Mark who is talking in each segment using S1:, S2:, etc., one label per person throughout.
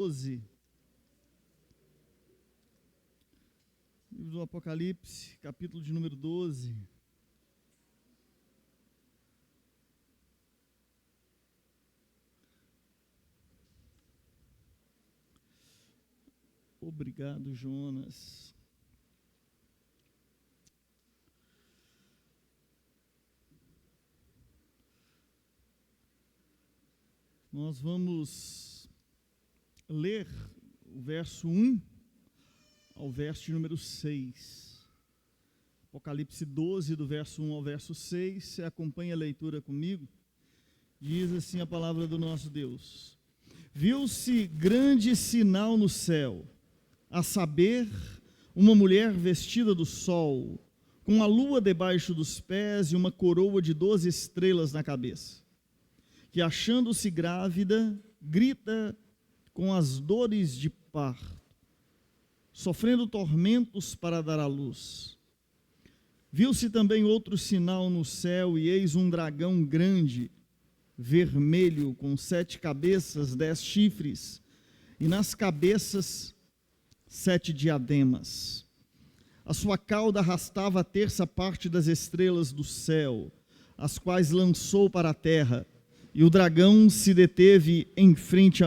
S1: 12. Livro do Apocalipse, capítulo de número 12. Obrigado, Jonas. Nós vamos ler o verso 1 ao verso de número 6. Apocalipse 12, do verso 1 ao verso 6. Você acompanha a leitura comigo? Diz assim a palavra do nosso Deus: Viu-se grande sinal no céu, a saber, uma mulher vestida do sol, com a lua debaixo dos pés e uma coroa de 12 estrelas na cabeça, que, achando-se grávida, grita com as dores de parto, sofrendo tormentos para dar à luz. Viu-se também outro sinal no céu, e eis um dragão grande, vermelho, com 7 cabeças, 10 chifres, e nas cabeças 7 diademas. A sua cauda arrastava a terça parte das estrelas do céu, as quais lançou para a terra, e o dragão se deteve em frente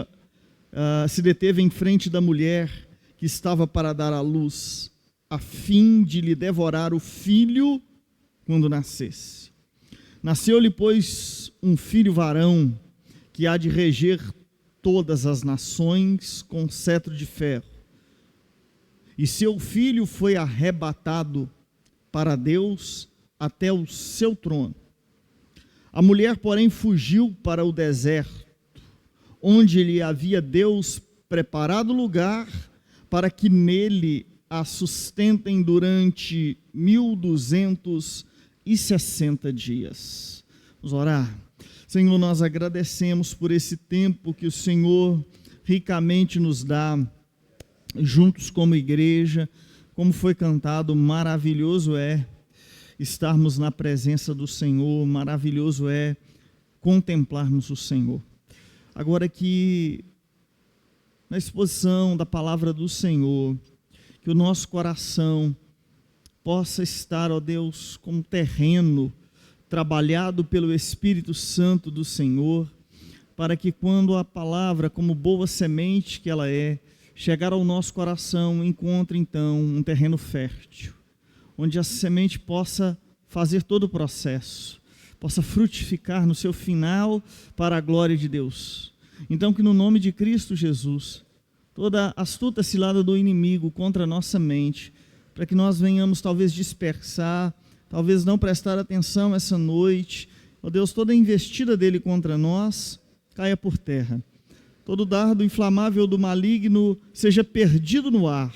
S1: da mulher que estava para dar à luz, a fim de lhe devorar o filho quando nascesse. Nasceu-lhe, pois, um filho varão, que há de reger todas as nações com cetro de ferro. E seu filho foi arrebatado para Deus até o seu trono. A mulher, porém, fugiu para o deserto, onde lhe havia Deus preparado lugar para que nele a sustentem durante 1260 dias. Vamos orar. Senhor, nós agradecemos por esse tempo que o Senhor ricamente nos dá, juntos como igreja. Como foi cantado, maravilhoso é estarmos na presença do Senhor, maravilhoso é contemplarmos o Senhor. Agora que, na exposição da palavra do Senhor, que o nosso coração possa estar, ó Deus, como terreno trabalhado pelo Espírito Santo do Senhor, para que quando a palavra, como boa semente que ela é, chegar ao nosso coração, encontre então um terreno fértil, onde a semente possa fazer todo o processo, possa frutificar no seu final para a glória de Deus. Então que no nome de Cristo Jesus, toda astuta cilada do inimigo contra a nossa mente, para que nós venhamos talvez dispersar, talvez não prestar atenção essa noite, ó Deus, toda a investida dele contra nós, caia por terra. Todo dardo inflamável do maligno seja perdido no ar,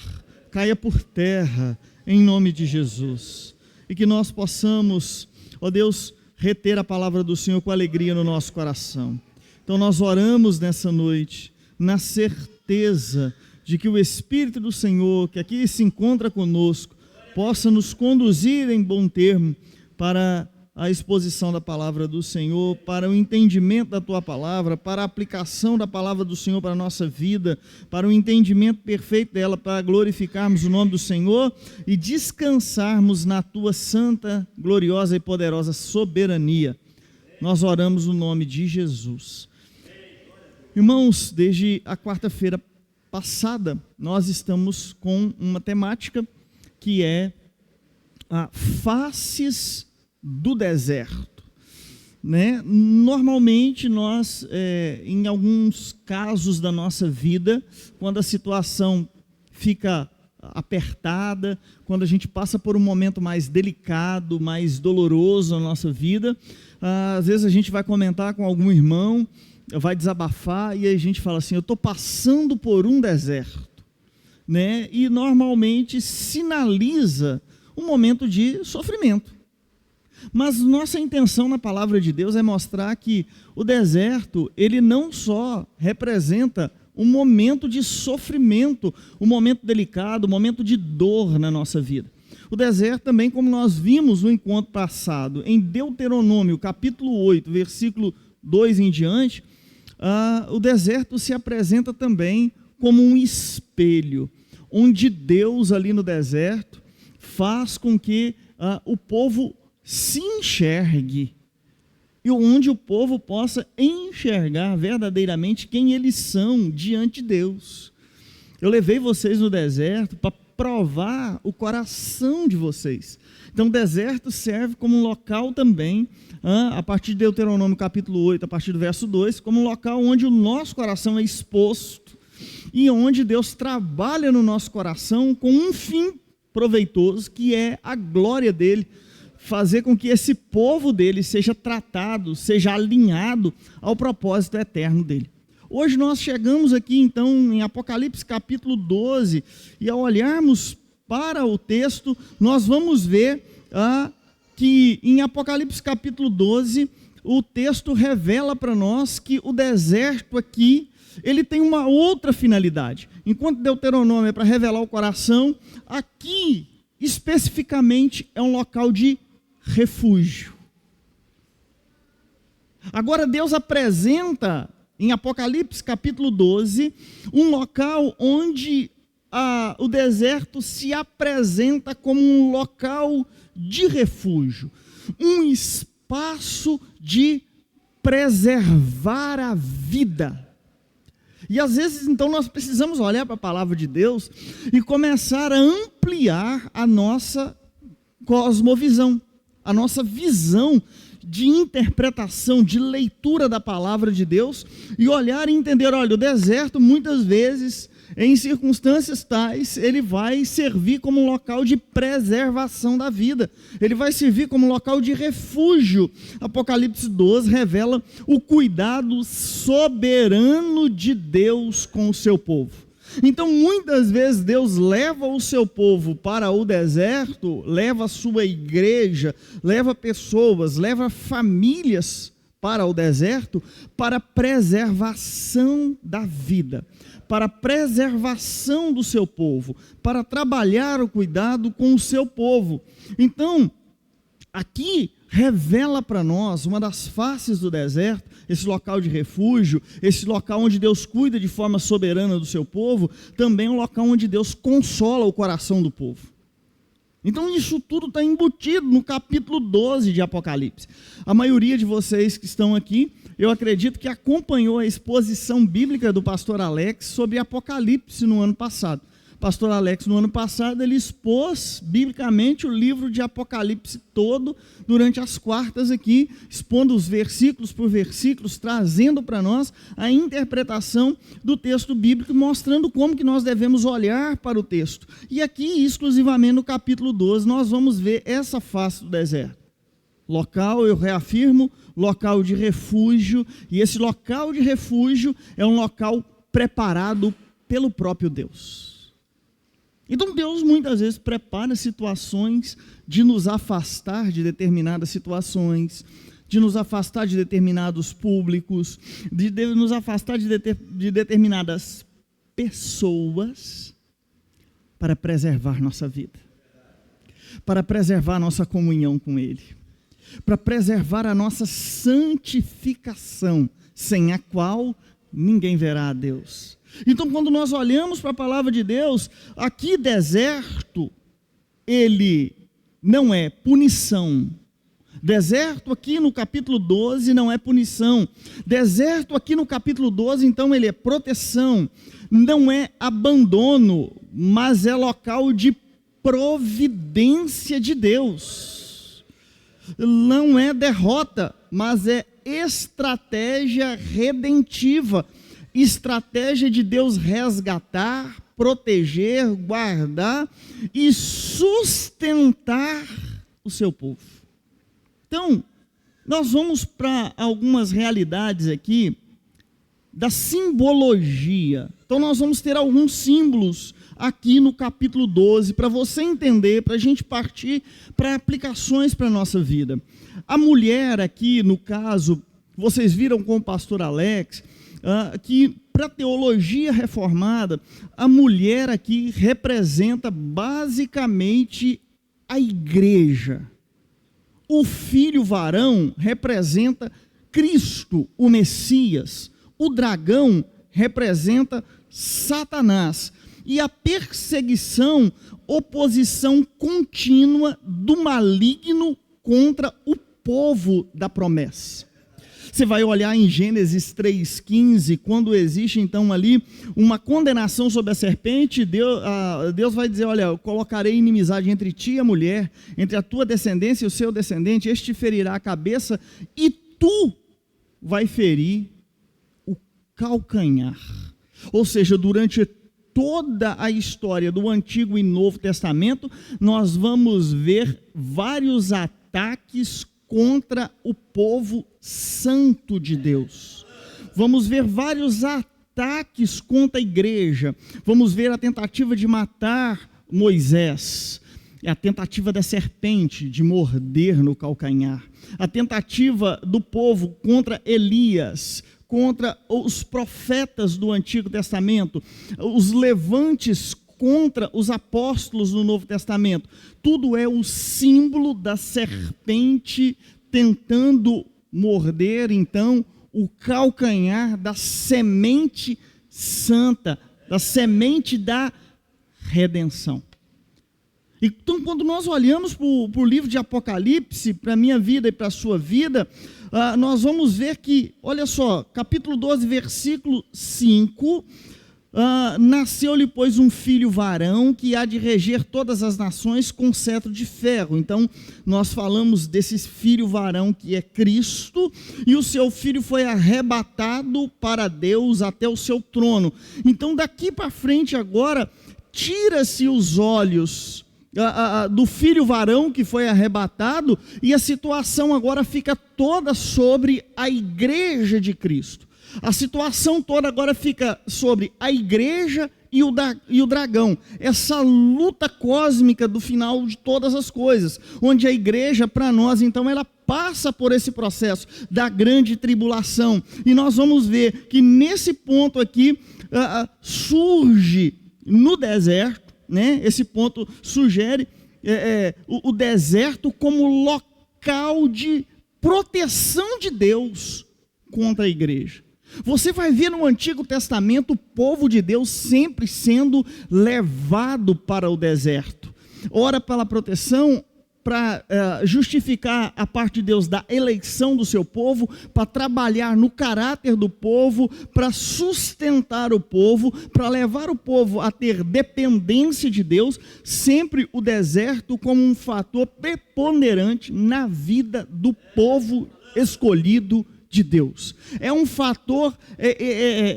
S1: caia por terra, em nome de Jesus. E que nós possamos, ó Deus, reter a palavra do Senhor com alegria no nosso coração. Então nós oramos nessa noite, na certeza de que o Espírito do Senhor, que aqui se encontra conosco, possa nos conduzir em bom termo para a exposição da palavra do Senhor, para o entendimento da Tua palavra, para a aplicação da palavra do Senhor para a nossa vida, para o entendimento perfeito dela, para glorificarmos o nome do Senhor e descansarmos na Tua santa, gloriosa e poderosa soberania. Nós oramos no nome de Jesus. Irmãos, desde a quarta-feira passada, nós estamos com uma temática que é a faces do deserto, né? Normalmente nós, em alguns casos da nossa vida, quando a situação fica apertada, quando a gente passa por um momento mais delicado, mais doloroso na nossa vida, às vezes a gente vai comentar com algum irmão, vai desabafar e a gente fala assim: eu estou passando por um deserto, né? E normalmente sinaliza um momento de sofrimento. Mas nossa intenção na palavra de Deus é mostrar que o deserto, ele não só representa um momento de sofrimento, um momento delicado, um momento de dor na nossa vida. O deserto também, como nós vimos no encontro passado, em Deuteronômio, capítulo 8, versículo 2 em diante, o deserto se apresenta também como um espelho, onde Deus ali no deserto faz com que o povo se enxergue, e onde o povo possa enxergar verdadeiramente quem eles são diante de Deus. Eu levei vocês no deserto para provar o coração de vocês. Então o deserto serve como um local também, a partir de Deuteronômio capítulo 8, a partir do verso 2, como um local onde o nosso coração é exposto e onde Deus trabalha no nosso coração com um fim proveitoso, que é a glória dele, fazer com que esse povo dele seja tratado, seja alinhado ao propósito eterno dele. Hoje nós chegamos aqui então em Apocalipse capítulo 12, e ao olharmos para o texto, nós vamos ver que em Apocalipse capítulo 12, o texto revela para nós que o deserto aqui, ele tem uma outra finalidade. Enquanto Deuteronômio é para revelar o coração, aqui especificamente é um local de refúgio. Agora Deus apresenta em Apocalipse capítulo 12, um local onde o deserto se apresenta como um local de refúgio, um espaço de preservar a vida. E às vezes então nós precisamos olhar para a palavra de Deus e começar a ampliar a nossa cosmovisão, a nossa visão de interpretação, de leitura da palavra de Deus, e olhar e entender, olha, o deserto muitas vezes, em circunstâncias tais, ele vai servir como um local de preservação da vida, ele vai servir como um local de refúgio. Apocalipse 12 revela o cuidado soberano de Deus com o seu povo. Então, muitas vezes, Deus leva o seu povo para o deserto, leva a sua igreja, leva pessoas, leva famílias para o deserto, para preservação da vida, para preservação do seu povo, para trabalhar o cuidado com o seu povo. Então, aqui revela para nós uma das faces do deserto, esse local de refúgio, esse local onde Deus cuida de forma soberana do seu povo, também é um local onde Deus consola o coração do povo. Então isso tudo está embutido no capítulo 12 de Apocalipse. A maioria de vocês que estão aqui, eu acredito que acompanhou a exposição bíblica do pastor Alex sobre Apocalipse no ano passado. Pastor Alex, no ano passado, ele expôs biblicamente o livro de Apocalipse todo, durante as quartas aqui, expondo os versículos por versículos, trazendo para nós a interpretação do texto bíblico, mostrando como que nós devemos olhar para o texto. E aqui, exclusivamente no capítulo 12, nós vamos ver essa face do deserto. Local, eu reafirmo, local de refúgio, e esse local de refúgio é um local preparado pelo próprio Deus. Então Deus muitas vezes prepara situações de nos afastar de determinadas situações, de nos afastar de determinados públicos, de nos afastar de determinadas pessoas, para preservar nossa vida, para preservar nossa comunhão com Ele, para preservar a nossa santificação, sem a qual ninguém verá a Deus. Então, quando nós olhamos para a palavra de Deus, aqui deserto, ele não é punição. Deserto aqui no capítulo 12 não é punição. Deserto aqui no capítulo 12, então, ele é proteção. Não é abandono, mas é local de providência de Deus. Não é derrota, mas é estratégia redentiva. Estratégia de Deus resgatar, proteger, guardar e sustentar o seu povo. Então, nós vamos para algumas realidades aqui da simbologia. Então, nós vamos ter alguns símbolos aqui no capítulo 12, para você entender, para a gente partir para aplicações para a nossa vida. A mulher aqui, no caso, vocês viram com o pastor Alex, que para a teologia reformada, a mulher aqui representa basicamente a igreja. O filho varão representa Cristo, o Messias. O dragão representa Satanás e a perseguição, oposição contínua do maligno contra o povo da promessa. Você vai olhar em Gênesis 3,15, quando existe então ali uma condenação sobre a serpente, Deus vai dizer, olha, eu colocarei inimizade entre ti e a mulher, entre a tua descendência e o seu descendente, este te ferirá a cabeça e tu vai ferir o calcanhar. Ou seja, durante toda a história do Antigo e Novo Testamento, nós vamos ver vários ataques contra o povo santo de Deus. Vamos ver vários ataques contra a igreja. Vamos ver a tentativa de matar Moisés, a tentativa da serpente de morder no calcanhar, a tentativa do povo contra Elias, contra os profetas do Antigo Testamento, os levantes contra os apóstolos do Novo Testamento. Tudo é o símbolo da serpente tentando morder, então, o calcanhar da semente santa, da semente da redenção. Então, quando nós olhamos para o livro de Apocalipse, para a minha vida e para a sua vida, nós vamos ver que, olha só, capítulo 12, versículo 5, nasceu-lhe, pois, um filho varão, que há de reger todas as nações com cetro de ferro. Então, nós falamos desse filho varão que é Cristo, e o seu filho foi arrebatado para Deus até o seu trono. Então, daqui para frente agora, tira-se os olhos do filho varão que foi arrebatado, e a situação agora fica toda sobre a igreja de Cristo. A situação toda agora fica sobre a igreja e o dragão. Essa luta cósmica do final de todas as coisas, onde a igreja, para nós, então, ela passa por esse processo da grande tribulação. E nós vamos ver que nesse ponto aqui, surge no deserto, né? Esse ponto sugere o deserto como local de proteção de Deus contra a igreja. Você vai ver no Antigo Testamento o povo de Deus sempre sendo levado para o deserto. Ora pela proteção, para justificar a parte de Deus da eleição do seu povo, para trabalhar no caráter do povo, para sustentar o povo, para levar o povo a ter dependência de Deus, sempre o deserto como um fator preponderante na vida do povo escolhido de Deus. É um fator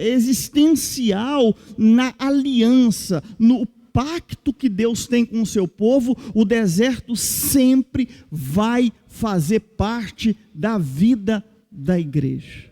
S1: existencial na aliança, no pacto que Deus tem com o seu povo. O deserto sempre vai fazer parte da vida da igreja.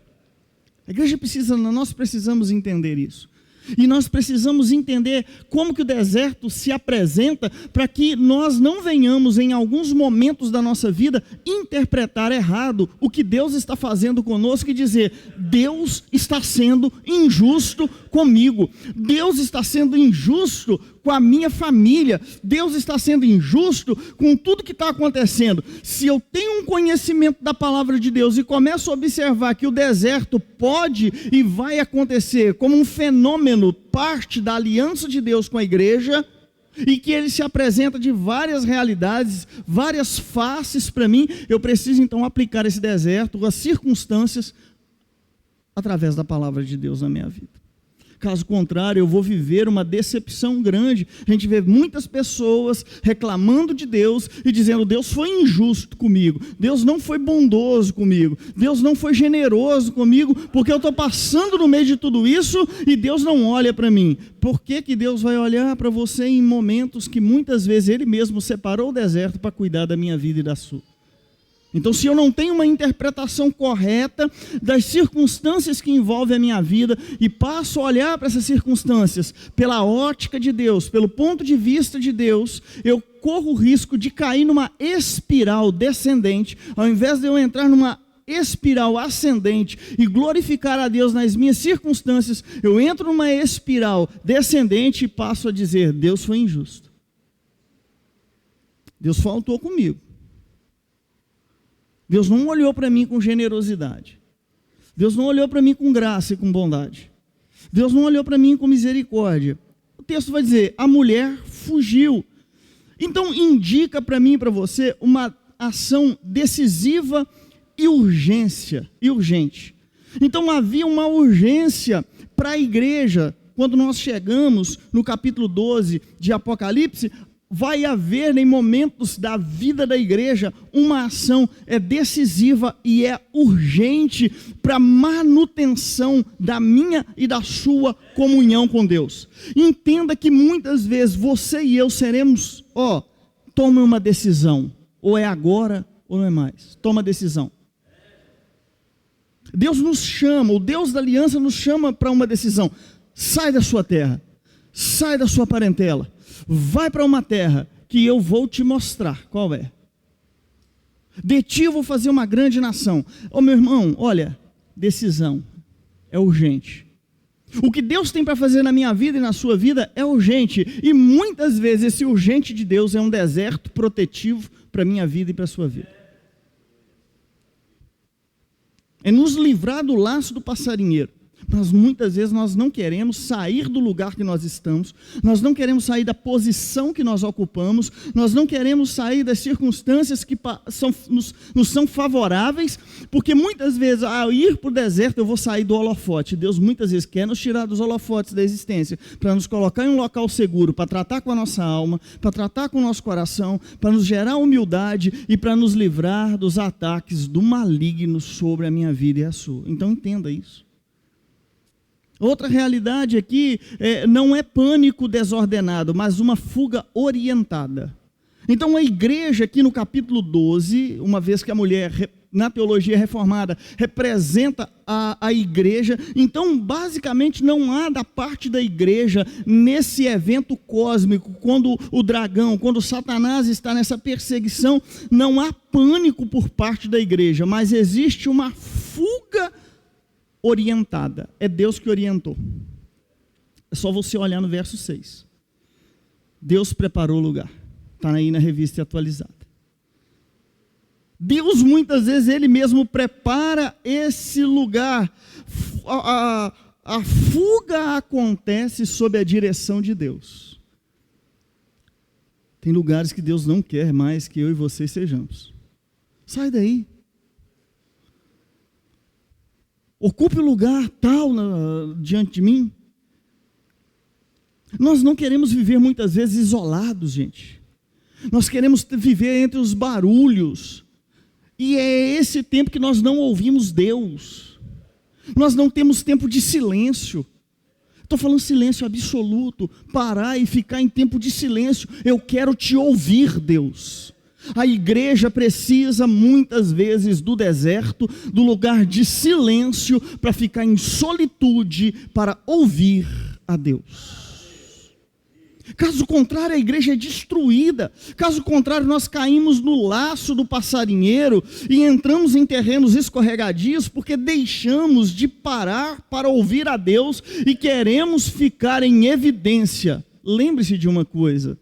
S1: A igreja nós precisamos entender isso. E nós precisamos entender como que o deserto se apresenta, para que nós não venhamos em alguns momentos da nossa vida interpretar errado o que Deus está fazendo conosco e dizer: Deus está sendo injusto comigo, Deus está sendo injusto com a minha família, Deus está sendo injusto com tudo que está acontecendo. Se eu tenho um conhecimento da palavra de Deus e começo a observar que o deserto pode e vai acontecer como um fenômeno, parte da aliança de Deus com a igreja, e que ele se apresenta de várias realidades, várias faces para mim, eu preciso então aplicar esse deserto, as circunstâncias, através da palavra de Deus na minha vida. Caso contrário, eu vou viver uma decepção grande. A gente vê muitas pessoas reclamando de Deus e dizendo: Deus foi injusto comigo, Deus não foi bondoso comigo, Deus não foi generoso comigo, porque eu estou passando no meio de tudo isso e Deus não olha para mim. Por que que Deus vai olhar para você em momentos que muitas vezes Ele mesmo separou o deserto para cuidar da minha vida e da sua? Então, se eu não tenho uma interpretação correta das circunstâncias que envolvem a minha vida e passo a olhar para essas circunstâncias pela ótica de Deus, pelo ponto de vista de Deus, eu corro o risco de cair numa espiral descendente, ao invés de eu entrar numa espiral ascendente e glorificar a Deus nas minhas circunstâncias, eu entro numa espiral descendente e passo a dizer: Deus foi injusto, Deus faltou comigo, Deus não olhou para mim com generosidade, Deus não olhou para mim com graça e com bondade, Deus não olhou para mim com misericórdia. O texto vai dizer, a mulher fugiu. Então indica para mim e para você uma ação decisiva e urgente. Então havia uma urgência para a igreja. Quando nós chegamos no capítulo 12 de Apocalipse, vai haver em momentos da vida da igreja uma ação decisiva e urgente para a manutenção da minha e da sua comunhão com Deus. Entenda que muitas vezes você e eu seremos, tome uma decisão, ou é agora ou não é mais, toma a decisão. Deus nos chama, o Deus da aliança nos chama para uma decisão. Sai da sua terra, sai da sua parentela, vai para uma terra que eu vou te mostrar qual é. De ti eu vou fazer uma grande nação. Meu irmão, olha, decisão é urgente. O que Deus tem para fazer na minha vida e na sua vida é urgente. E muitas vezes esse urgente de Deus é um deserto protetivo para a minha vida e para a sua vida. É nos livrar do laço do passarinheiro. Mas muitas vezes nós não queremos sair do lugar que nós estamos, nós não queremos sair da posição que nós ocupamos, nós não queremos sair das circunstâncias que nos são favoráveis, porque muitas vezes, ao ir para o deserto, eu vou sair do holofote. Deus muitas vezes quer nos tirar dos holofotes da existência, para nos colocar em um local seguro, para tratar com a nossa alma, para tratar com o nosso coração, para nos gerar humildade e para nos livrar dos ataques do maligno sobre a minha vida e a sua. Então entenda isso. Outra realidade aqui não é pânico desordenado, mas uma fuga orientada. Então a igreja aqui no capítulo 12, uma vez que a mulher na teologia reformada representa a igreja, então basicamente não há da parte da igreja nesse evento cósmico, quando o dragão, quando Satanás está nessa perseguição, não há pânico por parte da igreja, mas existe uma fuga orientada. É Deus que orientou. É só você olhar no verso 6. Deus preparou o lugar. Está aí na revista atualizada. Deus muitas vezes Ele mesmo prepara esse lugar. A fuga acontece sob a direção de Deus. Tem lugares que Deus não quer mais que eu e você sejamos. Sai daí. Ocupe o lugar tal diante de mim. Nós não queremos viver muitas vezes isolados, gente. Nós queremos viver entre os barulhos. E é esse tempo que nós não ouvimos Deus. Nós não temos tempo de silêncio. Estou falando silêncio absoluto. Parar e ficar em tempo de silêncio. Eu quero te ouvir, Deus. A igreja precisa muitas vezes do deserto, do lugar de silêncio, para ficar em solitude, para ouvir a Deus. Caso contrário, a igreja é destruída. Caso contrário, nós caímos no laço do passarinheiro e entramos em terrenos escorregadios porque deixamos de parar para ouvir a Deus e queremos ficar em evidência. Lembre-se de uma coisa.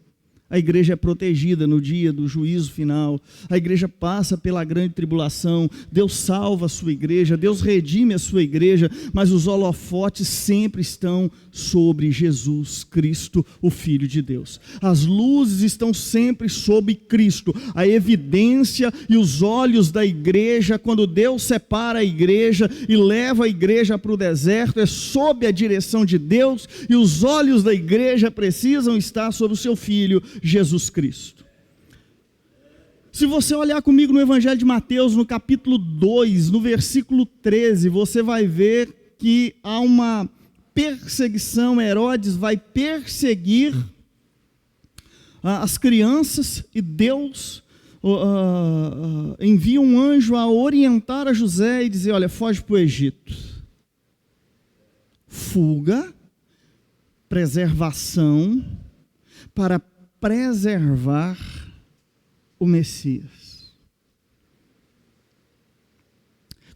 S1: A igreja é protegida no dia do juízo final. A igreja passa pela grande tribulação. Deus salva a sua igreja. Deus redime a sua igreja. Mas os holofotes sempre estão sobre Jesus Cristo, o Filho de Deus. As luzes estão sempre sobre Cristo. A evidência e os olhos da igreja, quando Deus separa a igreja e leva a igreja para o deserto, é sob a direção de Deus. E os olhos da igreja precisam estar sobre o seu Filho, Jesus Cristo. Se você olhar comigo no Evangelho de Mateus, no capítulo 2, no versículo 13, você vai ver que há uma perseguição. Herodes vai perseguir as crianças e Deus envia um anjo a orientar a José e dizer: olha, foge para o Egito. Fuga, preservação, para preservar o Messias.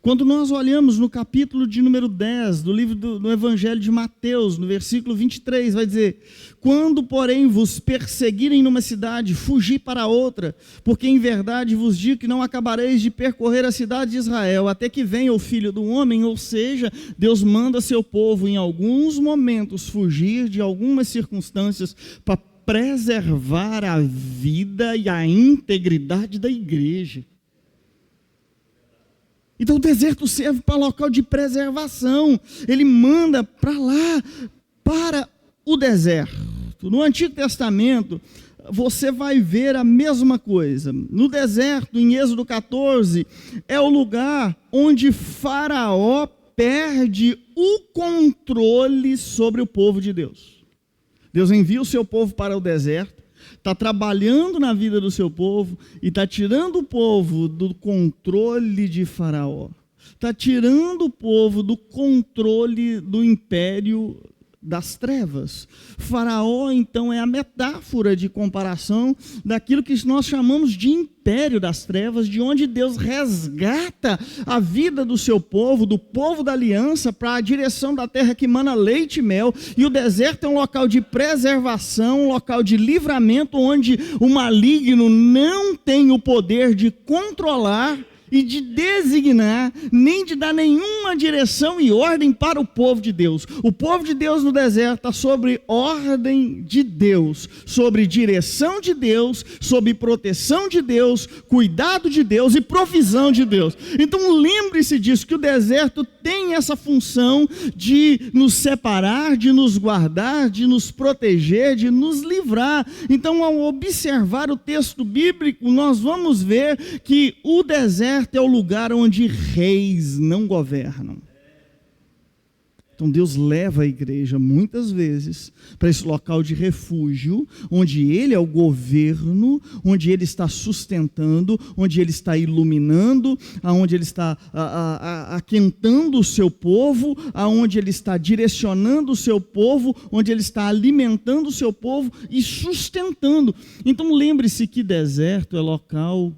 S1: Quando nós olhamos no capítulo de número 10 do livro do Evangelho de Mateus, no versículo 23, vai dizer: quando, porém, vos perseguirem numa cidade, fugi para outra, porque em verdade vos digo que não acabareis de percorrer a cidade de Israel, até que venha o Filho do Homem. Ou seja, Deus manda seu povo em alguns momentos fugir de algumas circunstâncias para preservar a vida e a integridade da igreja. Então o deserto serve para local de preservação. Ele manda para lá, para o deserto. No Antigo Testamento, você vai ver a mesma coisa. No deserto, em Êxodo 14, é o lugar onde Faraó perde o controle sobre o povo de Deus. Deus envia o seu povo para o deserto, está trabalhando na vida do seu povo e está tirando o povo do controle de Faraó. Está tirando o povo do controle do império das trevas. Faraó, então, é a metáfora de comparação daquilo que nós chamamos de império das trevas, de onde Deus resgata a vida do seu povo, do povo da aliança, para a direção da terra que mana leite e mel. E o deserto é um local de preservação, um local de livramento, onde o maligno não tem o poder de controlar e de designar, nem de dar nenhuma direção e ordem para o povo de Deus. O povo de Deus no deserto está sobre ordem de Deus, sobre direção de Deus, sobre proteção de Deus, cuidado de Deus e provisão de Deus. Então lembre-se disso, que o deserto tem essa função de nos separar, de nos guardar, de nos proteger, de nos livrar. Então, ao observar o texto bíblico, nós vamos ver que o deserto é o lugar onde reis não governam. Então Deus leva a igreja muitas vezes para esse local de refúgio, onde Ele é o governo, onde Ele está sustentando, onde Ele está iluminando, onde Ele está aquentando o seu povo, onde Ele está direcionando o seu povo, onde Ele está alimentando o seu povo e sustentando. Então lembre-se que deserto é local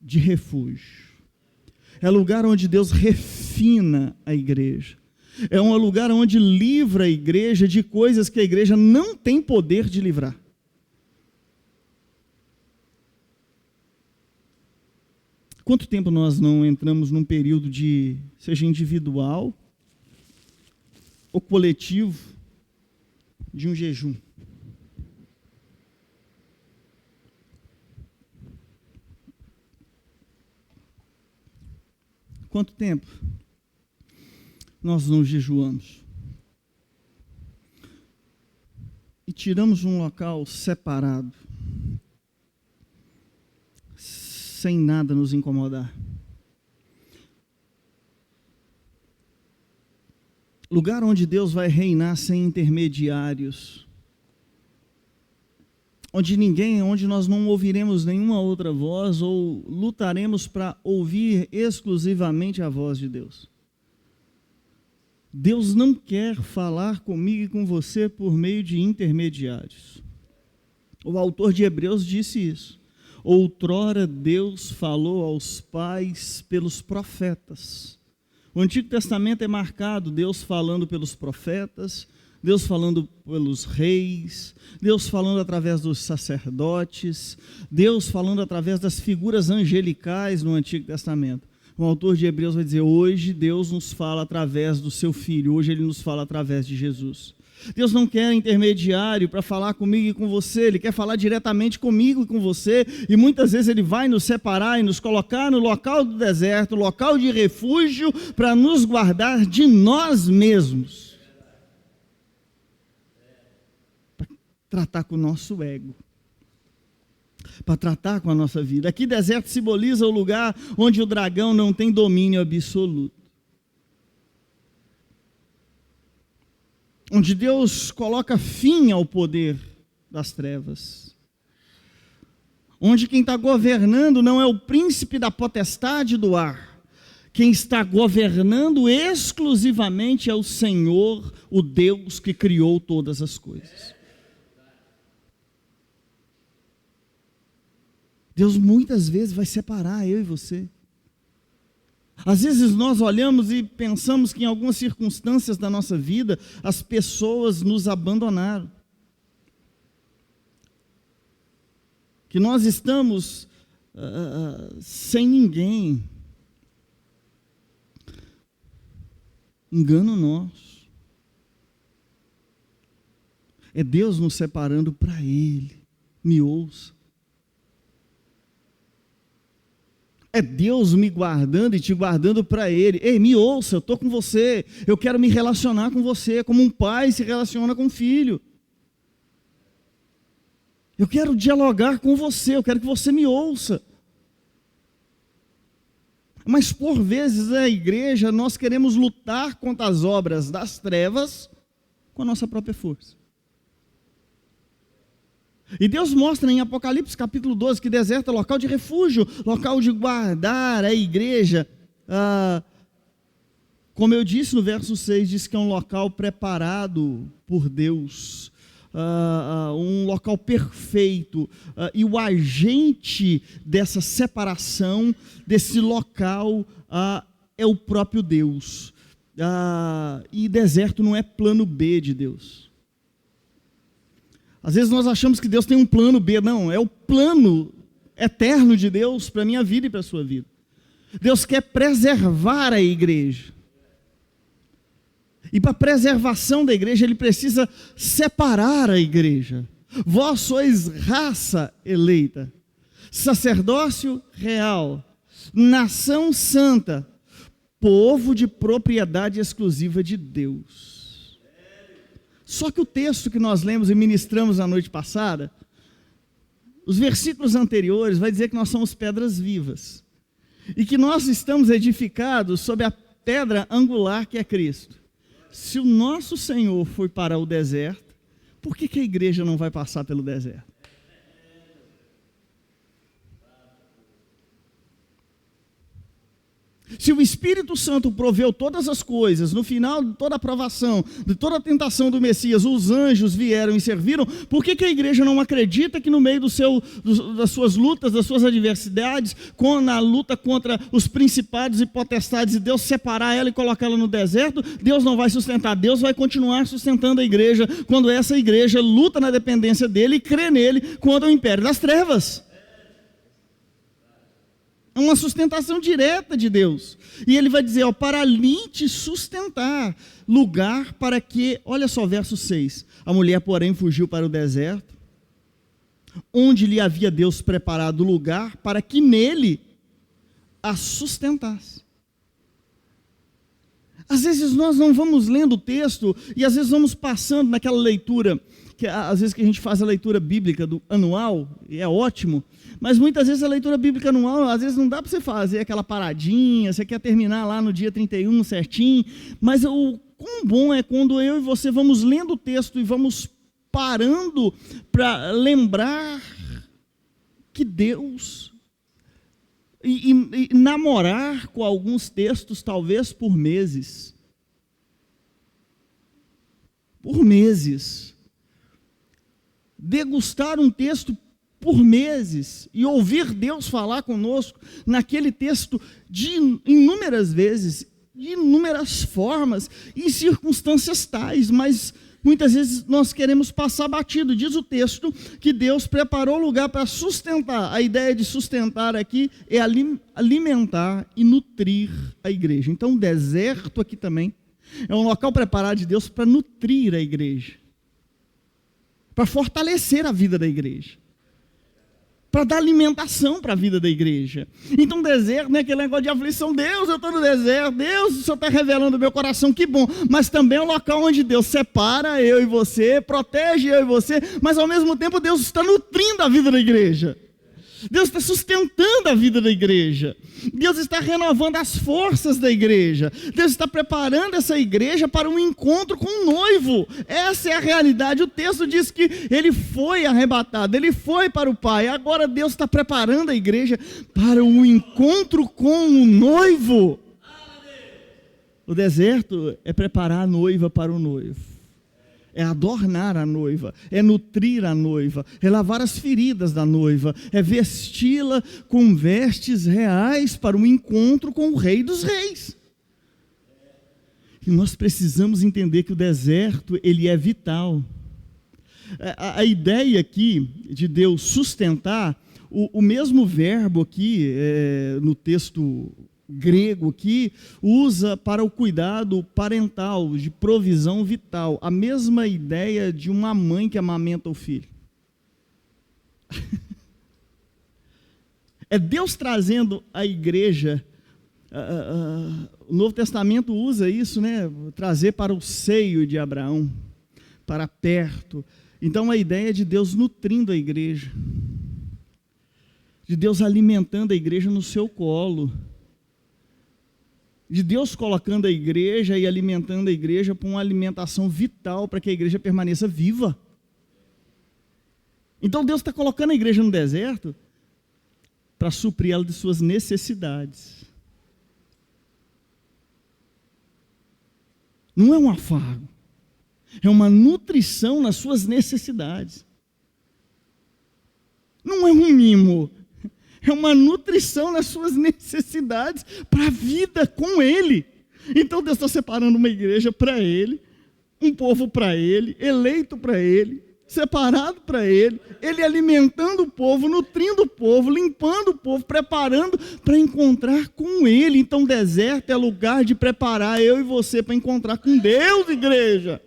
S1: de refúgio. É lugar onde Deus refina a igreja. É um lugar onde livra a igreja de coisas que a igreja não tem poder de livrar. Quanto tempo nós não entramos num período de, seja individual ou coletivo, de um jejum? Quanto tempo nós não jejuamos? E tiramos um local separado, sem nada nos incomodar. Lugar onde Deus vai reinar sem intermediários. Onde nós não ouviremos nenhuma outra voz ou lutaremos para ouvir exclusivamente a voz de Deus. Deus não quer falar comigo e com você por meio de intermediários. O autor de Hebreus disse isso. Outrora Deus falou aos pais pelos profetas. O Antigo Testamento é marcado, Deus falando pelos profetas, Deus falando pelos reis, Deus falando através dos sacerdotes, Deus falando através das figuras angelicais no Antigo Testamento. O autor de Hebreus vai dizer, hoje Deus nos fala através do seu Filho, hoje Ele nos fala através de Jesus. Deus não quer intermediário para falar comigo e com você, Ele quer falar diretamente comigo e com você, e muitas vezes Ele vai nos separar e nos colocar no local do deserto, local de refúgio, para nos guardar de nós mesmos. Tratar com o nosso ego, para tratar com a nossa vida. Aqui deserto simboliza o lugar onde o dragão não tem domínio absoluto. Onde Deus coloca fim ao poder das trevas. Onde quem está governando não é o príncipe da potestade do ar. Quem está governando exclusivamente é o Senhor, o Deus que criou todas as coisas. Deus muitas vezes vai separar eu e você. Às vezes nós olhamos e pensamos que em algumas circunstâncias da nossa vida, as pessoas nos abandonaram. Que nós estamos sem ninguém. Engano nosso. É Deus nos separando para Ele. Me ouça. É Deus me guardando e te guardando para Ele. Ei, me ouça, eu estou com você. Eu quero me relacionar com você, como um pai se relaciona com um filho. Eu quero dialogar com você, eu quero que você me ouça. Mas por vezes a igreja, nós queremos lutar contra as obras das trevas com a nossa própria força. E Deus mostra em Apocalipse capítulo 12 que deserto é local de refúgio, local de guardar a igreja. Como eu disse no verso 6, diz que é um local preparado por Deus. Um local perfeito, e o agente dessa separação, desse local, é o próprio Deus. E deserto não é plano B de Deus. Às vezes nós achamos que Deus tem um plano B, não, é o plano eterno de Deus para a minha vida e para a sua vida. Deus quer preservar a igreja. E para a preservação da igreja, Ele precisa separar a igreja. Vós sois raça eleita, sacerdócio real, nação santa, povo de propriedade exclusiva de Deus. Só que o texto que nós lemos e ministramos na noite passada, os versículos anteriores, vai dizer que nós somos pedras vivas. E que nós estamos edificados sobre a pedra angular que é Cristo. Se o nosso Senhor foi para o deserto, por que a igreja não vai passar pelo deserto? Se o Espírito Santo proveu todas as coisas, no final de toda a provação, de toda a tentação do Messias, os anjos vieram e serviram, por que a igreja não acredita que no meio das suas lutas, das suas adversidades, na luta contra os principados e potestades, e Deus separar ela e colocar ela no deserto, Deus não vai sustentar, Deus vai continuar sustentando a igreja, quando essa igreja luta na dependência dele e crê nele contra o império das trevas. É uma sustentação direta de Deus. E ele vai dizer, para lhe te sustentar, lugar para que, olha só, verso 6. A mulher, porém, fugiu para o deserto, onde lhe havia Deus preparado lugar para que nele a sustentasse. Às vezes nós não vamos lendo o texto, e às vezes vamos passando naquela leitura, que às vezes que a gente faz a leitura bíblica do anual, e é ótimo, mas muitas vezes a leitura bíblica anual, às vezes não dá para você fazer aquela paradinha, você quer terminar lá no dia 31 certinho, mas o quão bom é quando eu e você vamos lendo o texto e vamos parando para lembrar que Deus, e namorar com alguns textos talvez por meses, degustar um texto por meses e ouvir Deus falar conosco naquele texto de inúmeras vezes, de inúmeras formas, em circunstâncias tais, mas muitas vezes nós queremos passar batido. Diz o texto que Deus preparou lugar para sustentar. A ideia de sustentar aqui é alimentar e nutrir a igreja. Então o deserto aqui também é um local preparado de Deus para nutrir a igreja, para fortalecer a vida da igreja, para dar alimentação para a vida da igreja. Então deserto não é aquele negócio de aflição. Deus, eu estou no deserto, Deus, o Senhor está revelando o meu coração, que bom. Mas também é um local onde Deus separa eu e você, protege eu e você, mas ao mesmo tempo Deus está nutrindo a vida da igreja. Deus está sustentando a vida da igreja. Deus está renovando as forças da igreja. Deus está preparando essa igreja para um encontro com o noivo. Essa é a realidade. O texto diz que ele foi arrebatado, ele foi para o Pai. Agora Deus está preparando a igreja para um encontro com o noivo. O deserto é preparar a noiva para o noivo. é adornar a noiva, é nutrir a noiva, é lavar as feridas da noiva, é vesti-la com vestes reais para o encontro com o Rei dos Reis. E nós precisamos entender que o deserto, ele é vital. A ideia aqui de Deus sustentar, o mesmo verbo aqui, no texto grego aqui, usa para o cuidado parental, de provisão vital. A mesma ideia de uma mãe que amamenta o filho. É Deus trazendo a igreja. O Novo Testamento usa isso, né? Trazer para o seio de Abraão, para perto. Então a ideia é de Deus nutrindo a igreja, de Deus alimentando a igreja no seu colo, de Deus colocando a igreja e alimentando a igreja com uma alimentação vital para que a igreja permaneça viva. Então Deus está colocando a igreja no deserto para suprir ela de suas necessidades. Não é um afago, é uma nutrição nas suas necessidades. Não é um mimo, é uma nutrição nas suas necessidades para a vida com Ele. Então Deus está separando uma igreja para Ele, um povo para Ele, eleito para Ele, separado para Ele, Ele alimentando o povo, nutrindo o povo, limpando o povo, preparando para encontrar com Ele. Então o deserto é lugar de preparar eu e você para encontrar com Deus, igreja.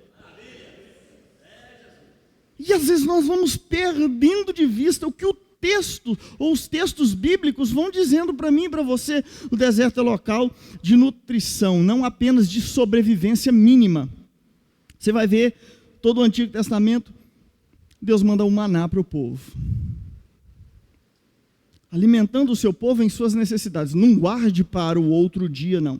S1: E às vezes nós vamos perdendo de vista o que o texto, ou os textos bíblicos vão dizendo para mim e para você. O deserto é local de nutrição, não apenas de sobrevivência mínima. Você vai ver todo o Antigo Testamento, Deus manda um maná para o povo, alimentando o seu povo em suas necessidades. Não guarde para o outro dia, não.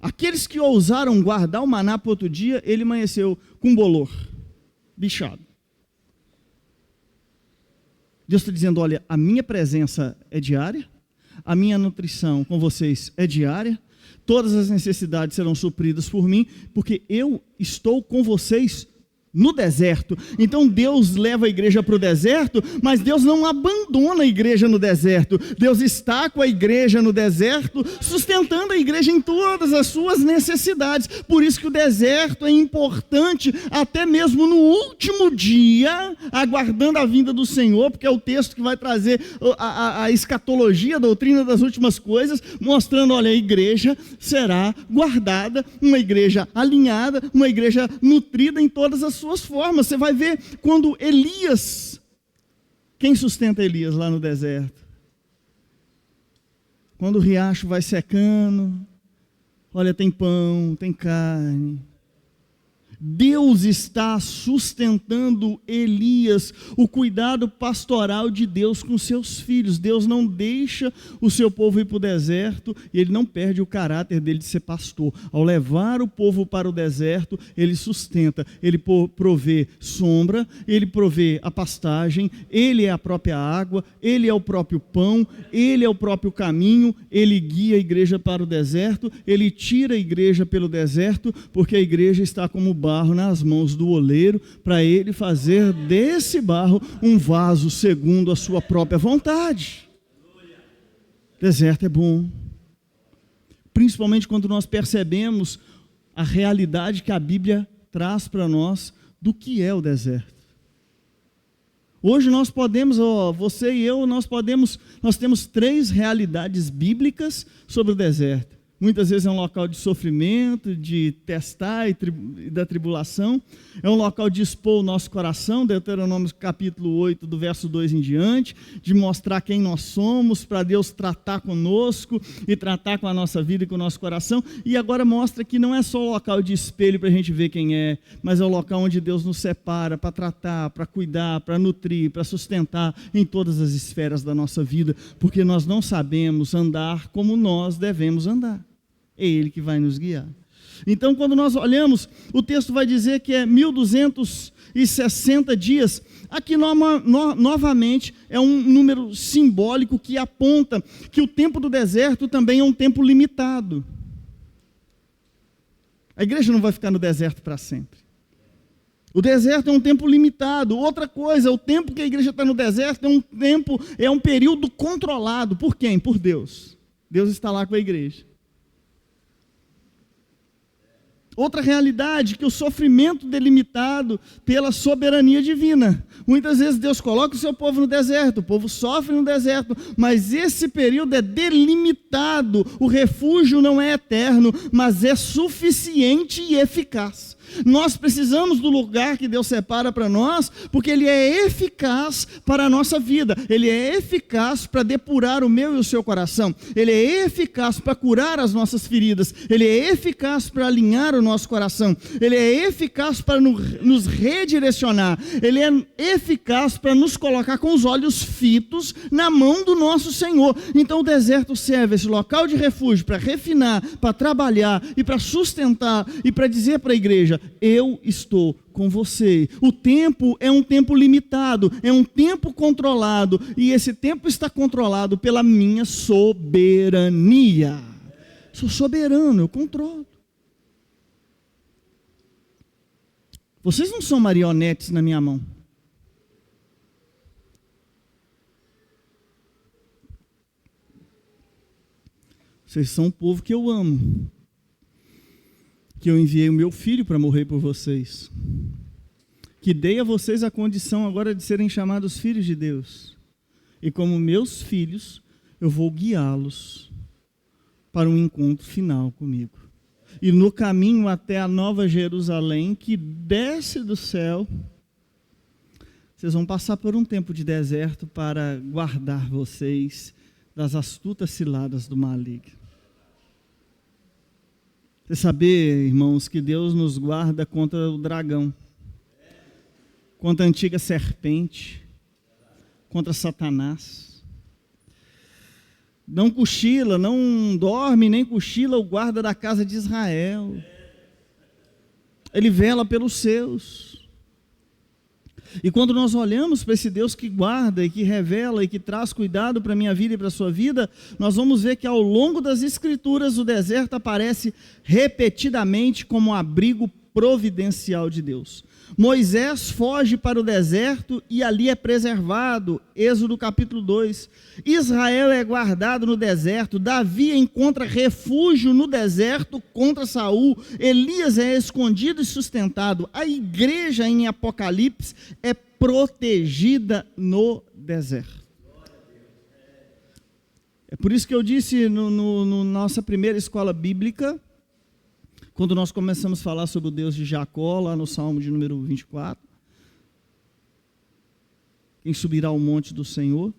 S1: Aqueles que ousaram guardar o maná para o outro dia, ele amanheceu com bolor, bichado. Deus está dizendo, olha, a minha presença é diária, a minha nutrição com vocês é diária, todas as necessidades serão supridas por mim, porque eu estou com vocês no deserto. Então Deus leva a igreja para o deserto, mas Deus não abandona a igreja no deserto. Deus está com a igreja no deserto, sustentando a igreja em todas as suas necessidades. Por isso que o deserto é importante, até mesmo no último dia, aguardando a vinda do Senhor, porque é o texto que vai trazer a escatologia, a doutrina das últimas coisas, mostrando, olha, a igreja será guardada, uma igreja alinhada, uma igreja nutrida em todas as suas formas. Você vai ver quando Elias, quem sustenta Elias lá no deserto? Quando o riacho vai secando, olha, tem pão, tem carne. Deus está sustentando Elias, o cuidado pastoral de Deus com seus filhos. Deus não deixa o seu povo ir para o deserto e Ele não perde o caráter dele de ser pastor. Ao levar o povo para o deserto, Ele sustenta, Ele provê sombra, Ele provê a pastagem, Ele é a própria água, Ele é o próprio pão, Ele é o próprio caminho, Ele guia a igreja para o deserto, Ele tira a igreja pelo deserto, porque a igreja está como barro nas mãos do oleiro, para ele fazer desse barro um vaso segundo a sua própria vontade. Deserto é bom, principalmente quando nós percebemos a realidade que a Bíblia traz para nós do que é o deserto. Hoje nós podemos, você e eu, nós temos 3 realidades bíblicas sobre o deserto. Muitas vezes é um local de sofrimento, de testar e da tribulação. É um local de expor o nosso coração, Deuteronômio capítulo 8, do verso 2 em diante, de mostrar quem nós somos, para Deus tratar conosco e tratar com a nossa vida e com o nosso coração. E agora mostra que não é só o local de espelho para a gente ver quem é, mas é o local onde Deus nos separa para tratar, para cuidar, para nutrir, para sustentar em todas as esferas da nossa vida, porque nós não sabemos andar como nós devemos andar. É Ele que vai nos guiar. Então, quando nós olhamos, o texto vai dizer que é 1260 dias. Aqui, novamente, é um número simbólico que aponta que o tempo do deserto também é um tempo limitado. A igreja não vai ficar no deserto para sempre. O deserto é um tempo limitado. Outra coisa, o tempo que a igreja está no deserto é um período controlado. Por quem? Por Deus. Deus está lá com a igreja. Outra realidade, que o sofrimento delimitado pela soberania divina. Muitas vezes Deus coloca o seu povo no deserto, o povo sofre no deserto, mas esse período é delimitado. O refúgio não é eterno, mas é suficiente e eficaz. Nós precisamos do lugar que Deus separa para nós, porque Ele é eficaz para a nossa vida. Ele é eficaz para depurar o meu e o seu coração. Ele é eficaz para curar as nossas feridas. Ele é eficaz para alinhar o nosso coração. Ele é eficaz para nos redirecionar. Ele é eficaz para nos colocar com os olhos fitos na mão do nosso Senhor. Então o deserto serve, esse local de refúgio, para refinar, para trabalhar e para sustentar e para dizer para a igreja: eu estou com você. O tempo é um tempo limitado, é um tempo controlado, e esse tempo está controlado pela minha soberania. Sou soberano, eu controlo. Vocês não são marionetes na minha mão. Vocês são um povo que eu amo, que eu enviei o meu filho para morrer por vocês, que dei a vocês a condição agora de serem chamados filhos de Deus, e como meus filhos, eu vou guiá-los para um encontro final comigo. E no caminho até a Nova Jerusalém, que desce do céu, vocês vão passar por um tempo de deserto para guardar vocês das astutas ciladas do maligno. Você saber, irmãos, que Deus nos guarda contra o dragão, contra a antiga serpente, contra Satanás. Não cochila, não dorme, nem cochila o guarda da casa de Israel. Ele vela pelos seus. E quando nós olhamos para esse Deus que guarda e que revela e que traz cuidado para a minha vida e para a sua vida, nós vamos ver que ao longo das Escrituras o deserto aparece repetidamente como um abrigo providencial de Deus. Moisés foge para o deserto e ali é preservado, Êxodo capítulo 2. Israel é guardado no deserto, Davi encontra refúgio no deserto contra Saul, Elias é escondido e sustentado, a igreja em Apocalipse é protegida no deserto. É por isso que eu disse no nossa primeira escola bíblica, quando nós começamos a falar sobre o Deus de Jacó, lá no Salmo de número 24, quem subirá ao monte do Senhor,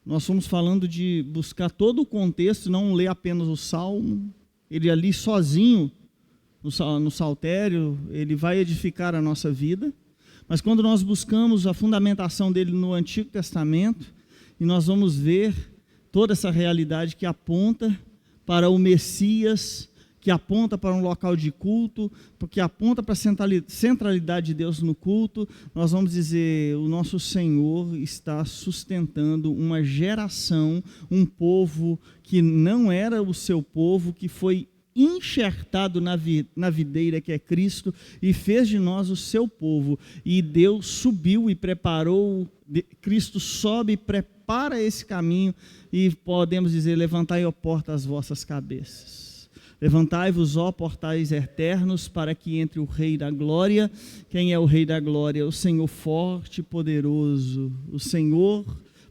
S1: nós fomos falando de buscar todo o contexto, não ler apenas o Salmo, ele ali sozinho, no saltério, ele vai edificar a nossa vida, mas quando nós buscamos a fundamentação dele no Antigo Testamento, e nós vamos ver toda essa realidade que aponta para o Messias, que aponta para um local de culto, que aponta para a centralidade de Deus no culto, nós vamos dizer, o nosso Senhor está sustentando uma geração, um povo que não era o seu povo, que foi enxertado na videira que é Cristo, e fez de nós o seu povo, e Deus subiu e preparou, Cristo sobe e prepara esse caminho, e podemos dizer, levantai, ó porta, as vossas cabeças. Levantai-vos, ó portais eternos, para que entre o Rei da Glória. Quem é o Rei da Glória? O Senhor forte e poderoso, o Senhor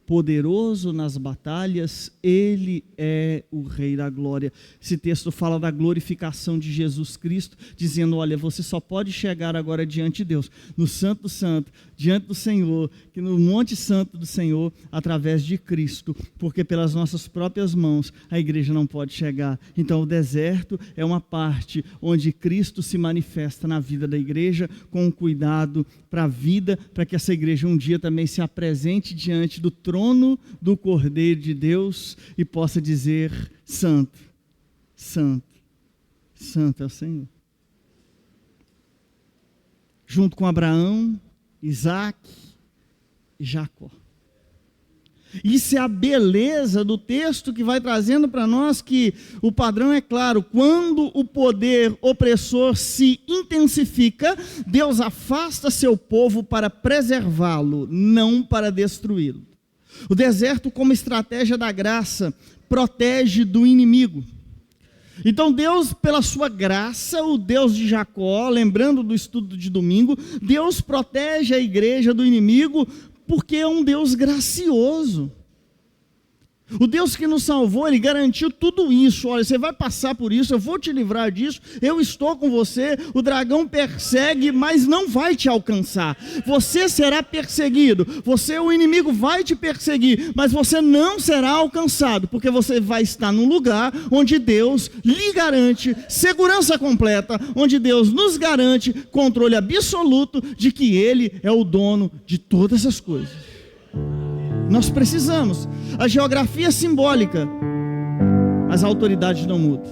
S1: poderoso nas batalhas, Ele é o Rei da Glória. Esse texto fala da glorificação de Jesus Cristo, dizendo, olha, você só pode chegar agora diante de Deus, no Santo do Santo, diante do Senhor, que no Monte Santo do Senhor, através de Cristo, porque pelas nossas próprias mãos a igreja não pode chegar. Então o deserto é uma parte onde Cristo se manifesta na vida da igreja, com cuidado para a vida, para que essa igreja um dia também se apresente diante do trono do Cordeiro de Deus e possa dizer, santo, santo, santo é o Senhor. Junto com Abraão, Isaac e Jacó. Isso é a beleza do texto que vai trazendo para nós que o padrão é claro. Quando o poder opressor se intensifica, Deus afasta seu povo para preservá-lo, não para destruí-lo. O deserto, como estratégia da graça, protege do inimigo. Então Deus, pela sua graça, o Deus de Jacó, lembrando do estudo de domingo, Deus protege a igreja do inimigo porque é um Deus gracioso. O Deus que nos salvou, Ele garantiu tudo isso. Olha, você vai passar por isso, eu vou te livrar disso, eu estou com você. O dragão persegue, mas não vai te alcançar. Você será perseguido, o inimigo vai te perseguir, mas você não será alcançado, porque você vai estar num lugar onde Deus lhe garante segurança completa, onde Deus nos garante controle absoluto de que Ele é o dono de todas as coisas. Nós precisamos. A geografia é simbólica, mas a autoridade não muda.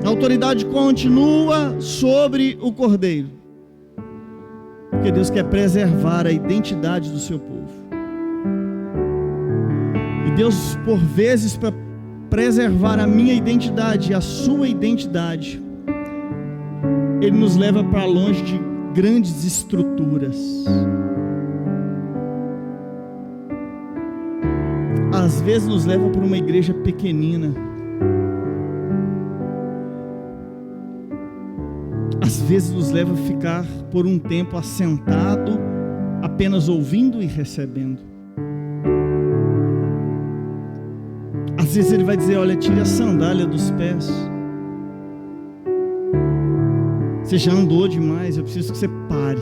S1: A autoridade continua sobre o Cordeiro, porque Deus quer preservar a identidade do seu povo. E Deus, por vezes, para preservar a minha identidade e a sua identidade, Ele nos leva para longe de grandes estruturas. Às vezes nos leva para uma igreja pequenina. Às vezes nos leva a ficar por um tempo assentado, apenas ouvindo e recebendo. Às vezes Ele vai dizer: olha, tire a sandália dos pés. Você já andou demais, eu preciso que você pare.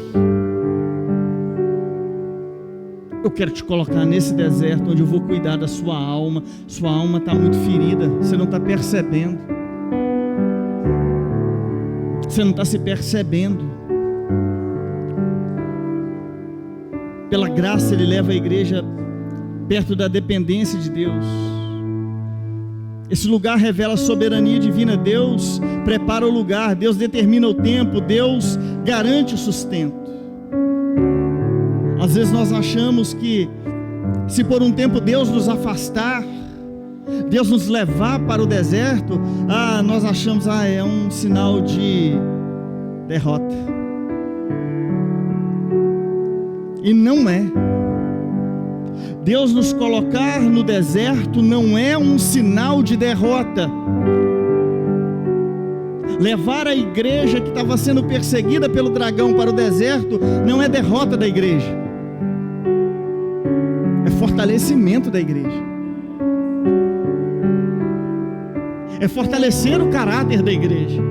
S1: Eu quero te colocar nesse deserto onde eu vou cuidar da sua alma. Sua alma está muito ferida, você não está percebendo. Você não está se percebendo. Pela graça Ele leva a igreja perto da dependência de Deus. Esse lugar revela a soberania divina. Deus prepara o lugar, Deus determina o tempo, Deus garante o sustento. Às vezes nós achamos que se por um tempo Deus nos afastar, Deus nos levar para o deserto, nós achamos, é um sinal de derrota. E não é. Deus nos colocar no deserto não é um sinal de derrota. Levar a igreja que estava sendo perseguida pelo dragão para o deserto não é derrota da igreja. É fortalecimento da igreja. É fortalecer o caráter da igreja.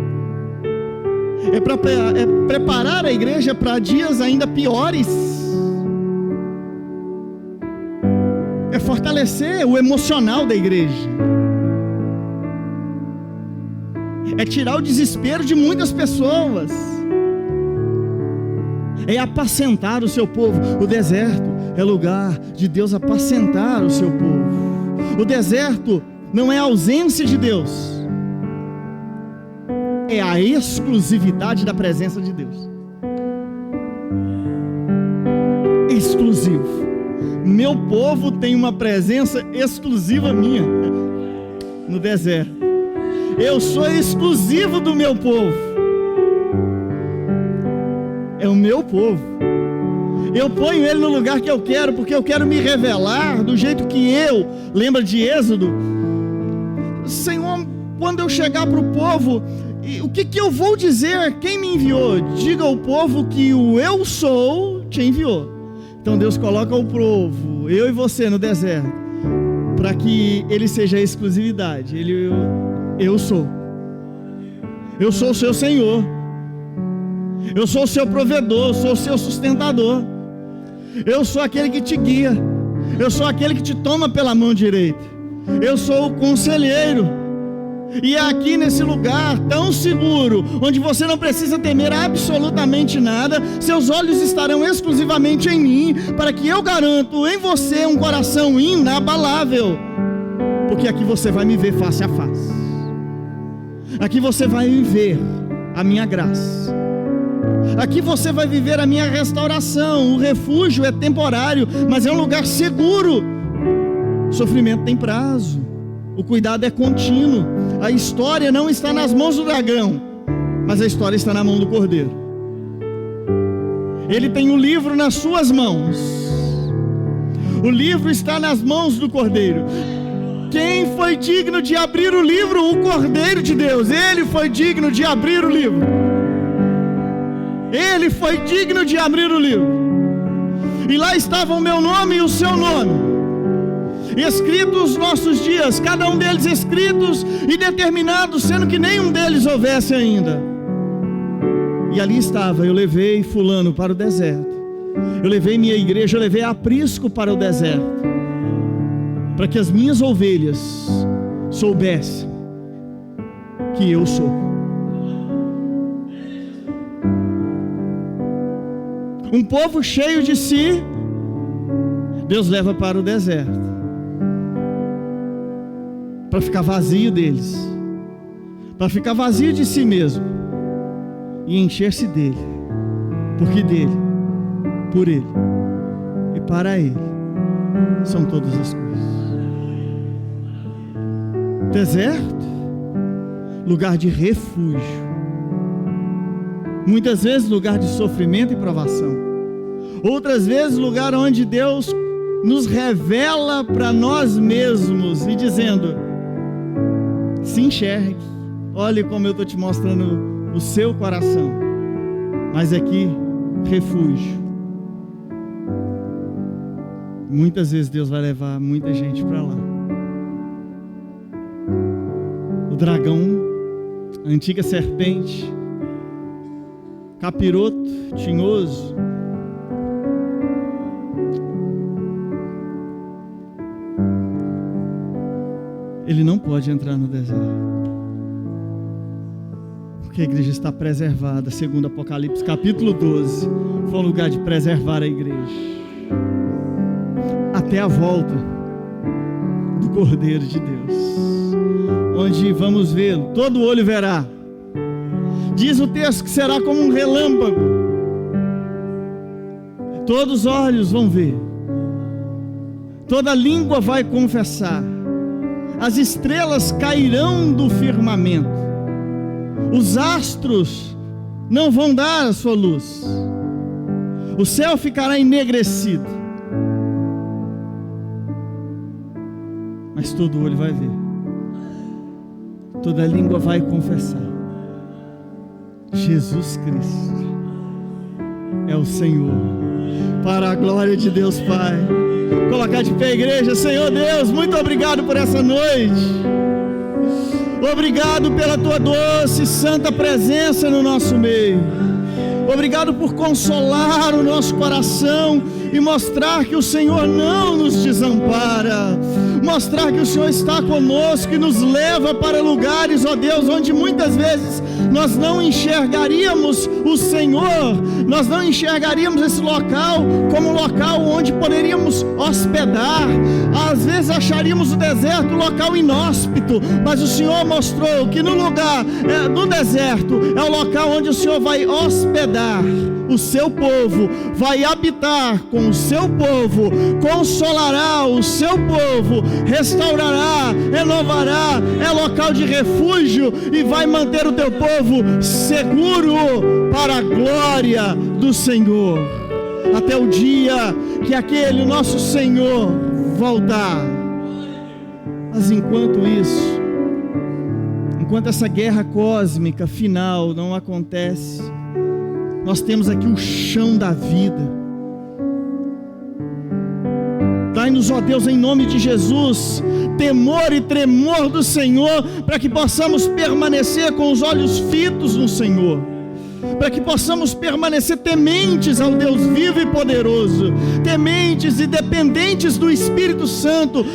S1: É preparar a igreja para dias ainda piores. É fortalecer o emocional da igreja. É tirar o desespero de muitas pessoas. É apacentar o seu povo. O deserto é lugar de Deus apacentar o seu povo. O deserto não é a ausência de Deus, é a exclusividade da presença de Deus. Exclusivo. Meu povo tem uma presença exclusiva minha no deserto. Eu sou exclusivo do meu povo. É o meu povo. Eu ponho ele no lugar que eu quero, porque eu quero me revelar do jeito que eu. Lembra de Êxodo? Senhor, quando eu chegar para o povo, o que eu vou dizer? Quem me enviou? Diga ao povo que o eu sou te enviou. Então Deus coloca o povo, eu e você, no deserto, para que ele seja a exclusividade. Eu sou o seu Senhor, eu sou o seu provedor, eu sou o seu sustentador, eu sou aquele que te guia, eu sou aquele que te toma pela mão direita, eu sou o conselheiro. E é aqui nesse lugar tão seguro, onde você não precisa temer absolutamente nada, seus olhos estarão exclusivamente em mim, para que eu garanto em você um coração inabalável, porque aqui você vai me ver face a face, aqui você vai viver a minha graça, aqui você vai viver a minha restauração. O refúgio é temporário, mas é um lugar seguro, O sofrimento tem prazo, o cuidado é contínuo. A história não está nas mãos do dragão, mas a história está na mão do Cordeiro. Ele tem o livro nas suas mãos, o livro está nas mãos do Cordeiro. Quem foi digno de abrir o livro? O Cordeiro de Deus. Ele foi digno de abrir o livro. Ele foi digno de abrir o livro. E lá estava o meu nome e o seu nome, escritos os nossos dias, cada um deles escritos e determinados, sendo que nenhum deles houvesse ainda. E ali estava, eu levei fulano para o deserto, eu levei minha igreja, eu levei aprisco para o deserto, para que as minhas ovelhas soubessem que eu sou. Um povo cheio de si, Deus leva para o deserto, para ficar vazio deles, para ficar vazio de si mesmo e encher-se dele, porque dele, por ele e para ele são todas as coisas. Deserto, lugar de refúgio, muitas vezes lugar de sofrimento e provação, outras vezes lugar onde Deus nos revela para nós mesmos e dizendo: se enxergue, olhe como eu estou te mostrando o seu coração, mas aqui, refúgio. Muitas vezes Deus vai levar muita gente para lá. O dragão, a antiga serpente, capiroto, tinhoso, ele não pode entrar no deserto, porque a igreja está preservada. Segundo Apocalipse capítulo 12, foi um lugar de preservar a igreja até a volta do Cordeiro de Deus, onde vamos vê-lo, todo olho verá. Diz o texto que será como um relâmpago, todos os olhos vão ver, toda língua vai confessar, as estrelas cairão do firmamento, os astros não vão dar a sua luz, o céu ficará enegrecido, mas todo olho vai ver, toda língua vai confessar: Jesus Cristo é o Senhor, para a glória de Deus Pai. Colocar de pé, igreja. Senhor Deus, muito obrigado por essa noite, obrigado pela tua doce e santa presença no nosso meio, obrigado por consolar o nosso coração e mostrar que o Senhor não nos desampara, mostrar que o Senhor está conosco e nos leva para lugares, ó Deus, onde muitas vezes nós não enxergaríamos o Senhor, nós não enxergaríamos esse local como um local onde poderíamos hospedar. Às vezes acharíamos o deserto um local inóspito, mas o Senhor mostrou que no lugar do deserto é o local onde o Senhor vai hospedar o seu povo, vai habitar com o seu povo, consolará o seu povo, restaurará, renovará, é local de refúgio e vai manter o teu povo seguro para a glória do Senhor, até o dia que aquele nosso Senhor voltar. Mas enquanto isso, enquanto essa guerra cósmica final não acontece, nós temos aqui o chão da vida. Dai-nos, ó Deus, em nome de Jesus, temor e tremor do Senhor, para que possamos permanecer com os olhos fitos no Senhor, para que possamos permanecer tementes ao Deus vivo e poderoso, tementes e dependentes do Espírito Santo,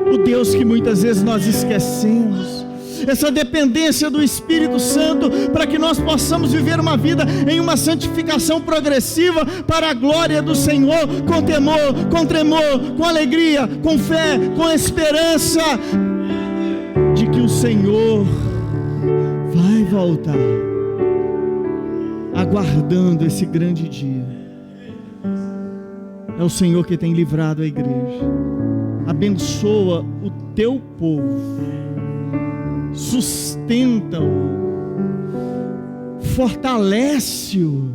S1: o Deus que muitas vezes nós esquecemos. Essa dependência do Espírito Santo, para que nós possamos viver uma vida em uma santificação progressiva para a glória do Senhor, com temor, com tremor, com alegria, com fé, com esperança de que o Senhor vai voltar, aguardando esse grande dia. É o Senhor que tem livrado a igreja abençoa o teu povo, sustenta-o, fortalece-o,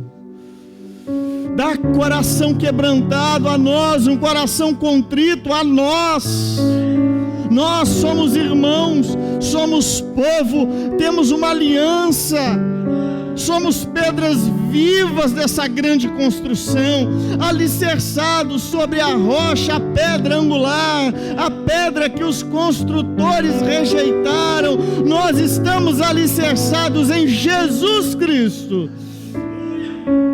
S1: dá coração quebrantado a nós, um coração contrito a nós. Nós somos irmãos, somos povo, temos uma aliança, somos pedras vivas dessa grande construção, alicerçados sobre a rocha, a pedra angular, a pedra que os construtores rejeitaram. Nós estamos alicerçados em Jesus Cristo.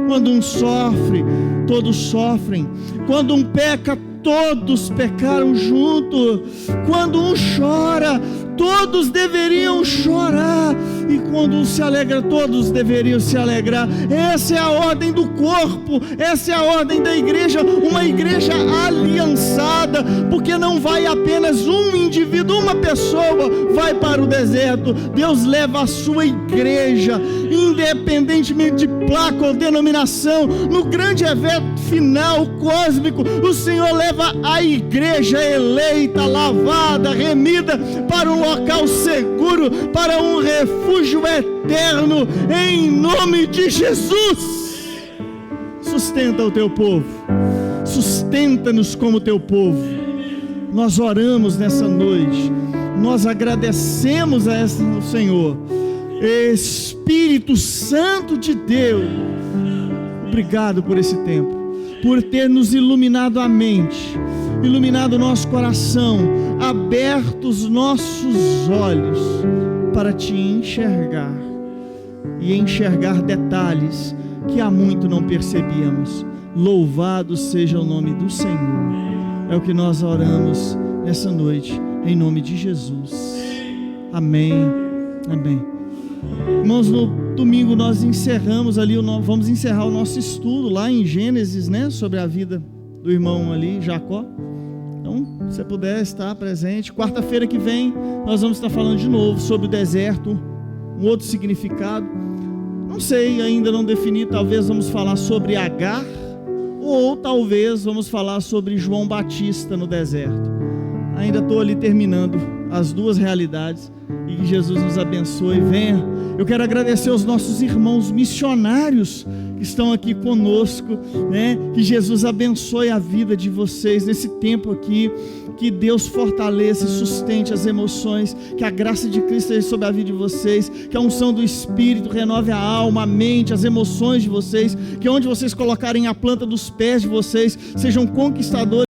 S1: Quando um sofre, todos sofrem. Quando um peca, todos pecaram junto. Quando um chora, todos deveriam chorar. E quando um se alegra, todos deveriam se alegrar. Essa é a ordem do corpo, essa é a ordem da igreja, uma igreja aliançada, porque não vai apenas um indivíduo, uma pessoa vai para o deserto. Deus leva a sua igreja, independentemente de placa ou denominação, no grande evento final cósmico, o Senhor leva a igreja eleita, lavada, remida, para um local seguro, para um refúgio eterno, em nome de Jesus. Sustenta o teu povo, sustenta-nos como teu povo. Nós oramos nessa noite, nós agradecemos ao Senhor. Espírito Santo de Deus, obrigado por esse tempo, por ter nos iluminado a mente, iluminado o nosso coração, aberto os nossos olhos para te enxergar e enxergar detalhes que há muito não percebíamos. Louvado seja o nome do Senhor. É o que nós oramos nessa noite, em nome de Jesus. Amém. Amém. Irmãos, no domingo nós encerramos ali, vamos encerrar o nosso estudo lá em Gênesis, né, sobre a vida do irmão ali, Jacó. Então, se você puder estar presente, quarta-feira que vem nós vamos estar falando de novo sobre o deserto, um outro significado. Não sei, ainda não defini, talvez vamos falar sobre Agar, ou talvez vamos falar sobre João Batista no deserto. Ainda estou ali terminando as duas realidades, e que Jesus nos abençoe. Venha. Eu quero agradecer aos nossos irmãos missionários que estão aqui conosco, né? Que Jesus abençoe a vida de vocês nesse tempo aqui, que Deus fortaleça e sustente as emoções, que a graça de Cristo esteja sobre a vida de vocês, que a unção do Espírito renove a alma, a mente, as emoções de vocês, que onde vocês colocarem a planta dos pés de vocês, sejam conquistadores